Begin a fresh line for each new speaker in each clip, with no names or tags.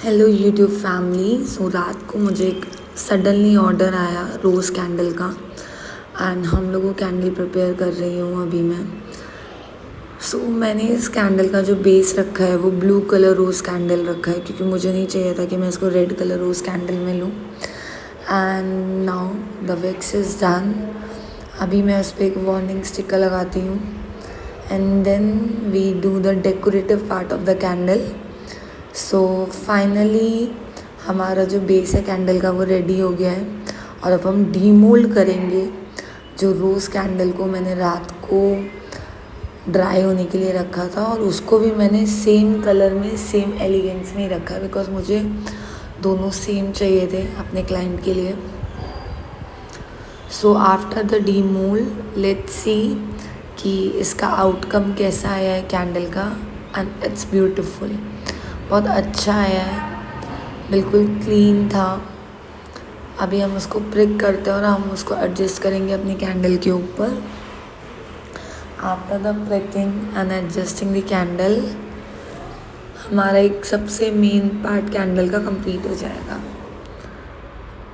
Hello YouTube family. सो रात को मुझे एक सडनली ऑर्डर आया रोज़ कैंडल का एंड हम लोगों कैंडल प्रिपेयर कर रही हूँ अभी मैं। मैंने इस कैंडल का जो बेस रखा है वो ब्लू कलर रोज़ कैंडल रखा है क्योंकि मुझे नहीं चाहिए था कि मैं इसको रेड कलर रोज़ कैंडल में लूँ। And now the wicks is done. अभी मैं उस पर एक वार्निंग स्टिकर लगाती हूँ and then we do the decorative part of the candle. Finally हमारा जो बेस है कैंडल का वो रेडी हो गया है और अब हम डीमोल्ड करेंगे जो रोज़ कैंडल को मैंने रात को ड्राई होने के लिए रखा था और उसको भी मैंने सेम कलर में सेम एलिगेंस में ही रखा है बिकॉज मुझे दोनों सेम चाहिए थे अपने क्लाइंट के लिए। After the demould let's see कि इसका आउटकम कैसा आया है कैंडल का एंड इट्स ब्यूटीफुल। बहुत अच्छा आया है, बिल्कुल क्लीन था। अभी हम उसको प्रिक करते हैं और हम उसको एडजस्ट करेंगे अपनी कैंडल के ऊपर। After the pricking and adjusting the candle हमारा एक सबसे मेन पार्ट कैंडल का कंप्लीट हो जाएगा।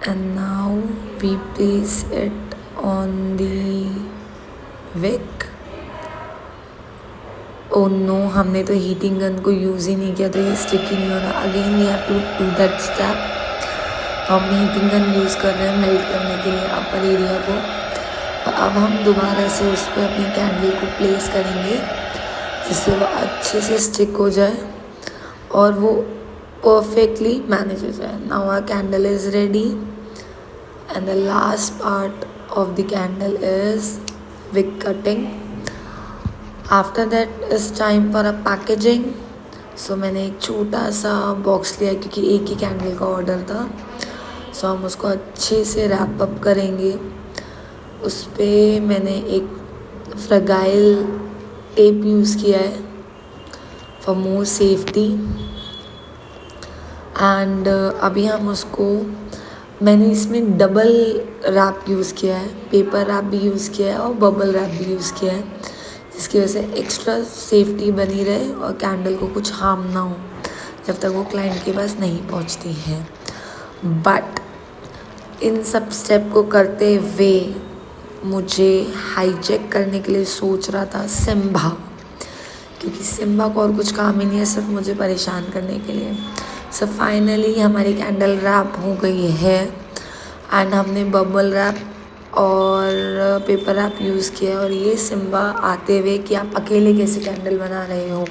And now we place it on the wick. Oh no, हमने तो हीटिंग गन को यूज़ ही नहीं किया तो ये स्टिकी नहीं हो रहा। Again we have to do that step. हम हीटिंग गन यूज़ कर रहे हैं मेल्ट करने के लिए अपर एरिया को और अब हम दोबारा से उस पर अपनी कैंडल को प्लेस करेंगे जिससे वो अच्छे से स्टिक हो जाए और वो परफेक्टली मैनेज हो जाए। Now our candle is ready and the last part of the candle is wick cutting. After that is time for a packaging. मैंने एक छोटा सा बॉक्स लिया क्योंकि एक ही कैंडल का ऑर्डर था। हम उसको अच्छे से रैप अप करेंगे। उस पर मैंने एक फ्रगाइल टेप यूज़ किया है फॉर मोर सेफ्टी। एंड अभी हम उसको मैंने इसमें डबल रैप यूज़ किया है, पेपर रैप भी यूज़ किया है और बबल रैप भी यूज़ किया है जिसकी वजह से एक्स्ट्रा सेफ्टी बनी रहे और कैंडल को कुछ हार्म ना हो जब तक वो क्लाइंट के पास नहीं पहुंचती है। बट इन सब स्टेप को करते हुए मुझे हाईजैक करने के लिए सोच रहा था सिम्बा, क्योंकि सिम्बा को और कुछ काम ही नहीं है सिर्फ मुझे परेशान करने के लिए। फाइनली हमारी कैंडल रैप हो गई है एंड हमने बबल रैप और पेपर रैप यूज़ किया और ये सिम्बा आते हुए कि आप अकेले कैसे कैंडल बना रहे हो,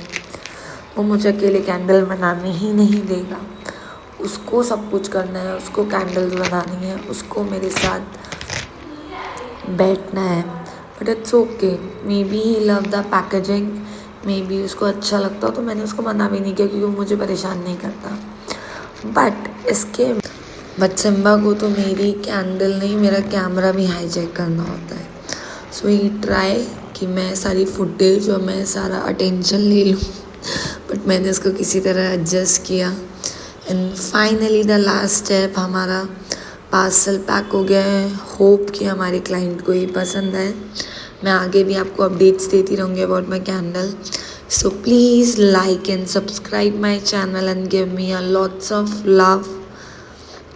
वो मुझे अकेले कैंडल बनाने ही नहीं देगा। उसको सब कुछ करना है, उसको कैंडल्स बनानी है, उसको मेरे साथ बैठना है। But it's okay, may be he love the packaging, may be उसको अच्छा लगता हो तो मैंने उसको मना भी नहीं किया क्योंकि वो मुझे परेशान नहीं करता। बट सिम्बा को तो मेरी कैंडल नहीं मेरा कैमरा भी हाईजैक करना होता है। ही ट्राई कि मैं सारी फुटेज और मैं सारा अटेंशन ले लूँ बट मैंने उसको किसी तरह एडजस्ट किया and finally the last step हमारा पार्सल पैक हो गया है। होप कि हमारे क्लाइंट को ये पसंद आए। मैं आगे भी आपको अपडेट्स देती रहूँगी about my candle. Please like and subscribe my channel and give me a lots of love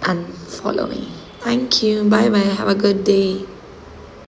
and follow me. Thank you. Bye bye. Have a good day.